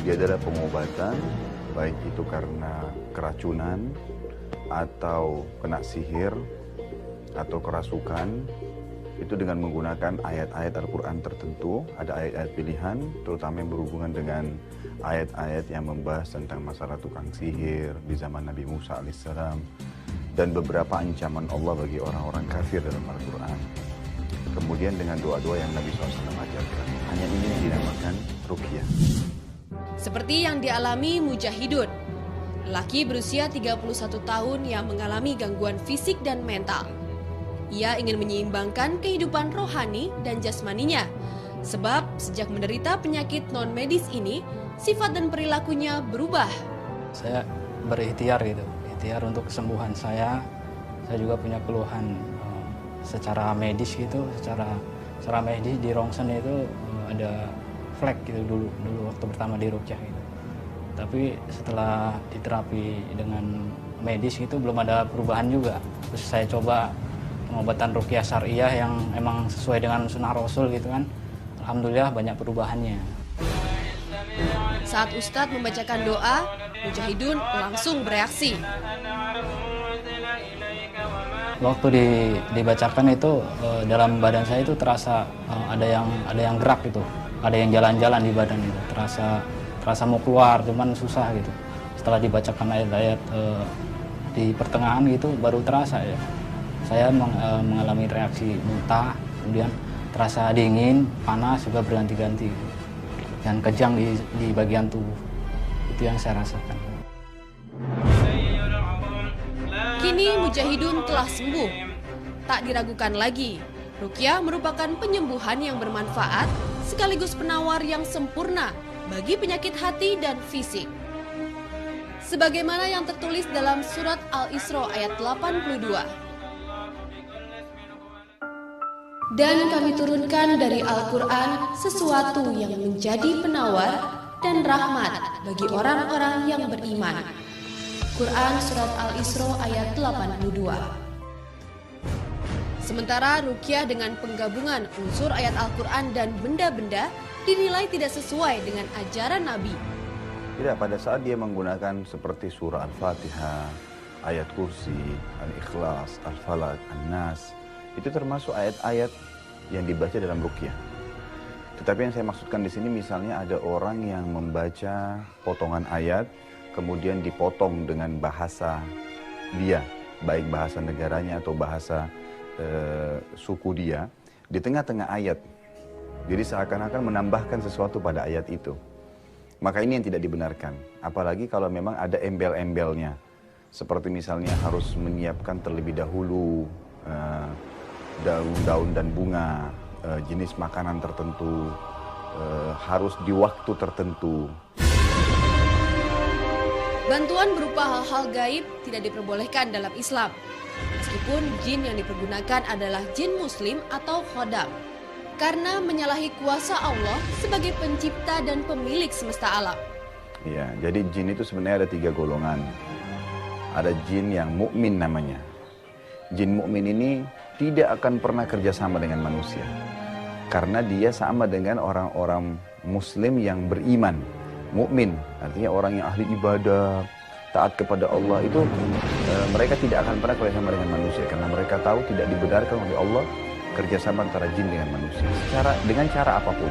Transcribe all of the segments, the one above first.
Dia adalah pengobatan, baik itu karena keracunan, atau kena sihir, atau kerasukan. Itu dengan menggunakan ayat-ayat Al-Quran tertentu. Ada ayat-ayat pilihan, terutama yang berhubungan dengan ayat-ayat yang membahas tentang masalah tukang sihir di zaman Nabi Musa alaihissalam, dan beberapa ancaman Allah bagi orang-orang kafir dalam Al-Quran. Kemudian dengan doa-doa yang Nabi SAW ajarkan. Hanya ini yang dinamakan ruqyah. Seperti yang dialami Mujahidun, lelaki berusia 31 tahun yang mengalami gangguan fisik dan mental. Ia ingin menyeimbangkan kehidupan rohani dan jasmaninya, sebab sejak menderita penyakit non-medis ini, sifat dan perilakunya berubah. Saya berikhtiar ikhtiar untuk kesembuhan saya. Saya juga punya keluhan secara medis gitu, secara medis di rongsen itu ada flek gitu dulu waktu pertama di ruqyah gitu. Tapi setelah diterapi dengan medis itu belum ada perubahan juga. Terus saya coba pengobatan ruqyah syariah yang emang sesuai dengan sunnah Rasul gitu kan. Alhamdulillah banyak perubahannya. Saat Ustadz membacakan doa, Mujahidun langsung bereaksi. Waktu dibacakan itu dalam badan saya itu terasa ada yang gerak gitu, ada yang jalan-jalan di badan itu, terasa mau keluar cuman susah gitu. Setelah dibacakan ayat-ayat di pertengahan gitu baru terasa ya. Saya mengalami reaksi muntah, kemudian terasa dingin, panas juga berganti-ganti gitu. Dan kejang di bagian tubuh. Itu yang saya rasakan. Kini Mujahidun telah sembuh. Tak diragukan lagi, ruqyah merupakan penyembuhan yang bermanfaat sekaligus penawar yang sempurna bagi penyakit hati dan fisik. Sebagaimana yang tertulis dalam surat Al-Isra ayat 82. Dan kami turunkan dari Al-Quran sesuatu yang menjadi penawar dan rahmat bagi orang-orang yang beriman. Quran Surat Al-Isra ayat 82. Sementara ruqyah dengan penggabungan unsur ayat Al-Quran dan benda-benda dinilai tidak sesuai dengan ajaran Nabi. Tidak, pada saat dia menggunakan seperti surah Al-Fatihah, ayat kursi, Al-Ikhlas, Al-Falaq, An-Nas, itu termasuk ayat-ayat yang dibaca dalam ruqyah. Tetapi yang saya maksudkan di sini misalnya ada orang yang membaca potongan ayat, kemudian dipotong dengan bahasa dia, baik bahasa negaranya atau bahasa suku dia, di tengah-tengah ayat. Jadi seakan-akan menambahkan sesuatu pada ayat itu. Maka ini yang tidak dibenarkan. Apalagi kalau memang ada embel-embelnya. Seperti misalnya harus menyiapkan terlebih dahulu daun-daun dan bunga, jenis makanan tertentu, harus di waktu tertentu. Bantuan berupa hal-hal gaib tidak diperbolehkan dalam Islam. Meskipun jin yang dipergunakan adalah jin muslim atau khodam. Karena menyalahi kuasa Allah sebagai pencipta dan pemilik semesta alam. Ya, jadi jin itu sebenarnya ada 3 golongan. Ada jin yang mukmin namanya. Jin mukmin ini tidak akan pernah kerjasama dengan manusia. Karena dia sama dengan orang-orang muslim yang beriman. Mukmin, artinya orang yang ahli ibadah, taat kepada Allah itu mereka tidak akan pernah kerjasama dengan manusia karena mereka tahu tidak dibenarkan oleh Allah kerjasama antara jin dengan manusia dengan cara apapun.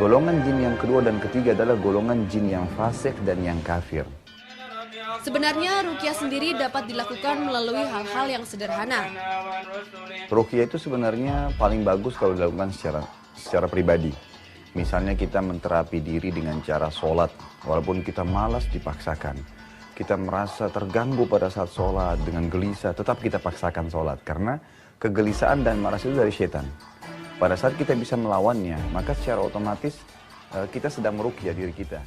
Golongan jin yang kedua dan ketiga adalah golongan jin yang fasik dan yang kafir. Sebenarnya ruqyah sendiri dapat dilakukan melalui hal-hal yang sederhana. Ruqyah itu sebenarnya paling bagus kalau dilakukan secara pribadi. Misalnya kita menterapi diri dengan cara sholat, walaupun kita malas dipaksakan. Kita merasa terganggu pada saat sholat dengan gelisah, tetap kita paksakan sholat. Karena kegelisahan dan malas itu dari setan. Pada saat kita bisa melawannya, maka secara otomatis kita sedang meruqyah diri kita.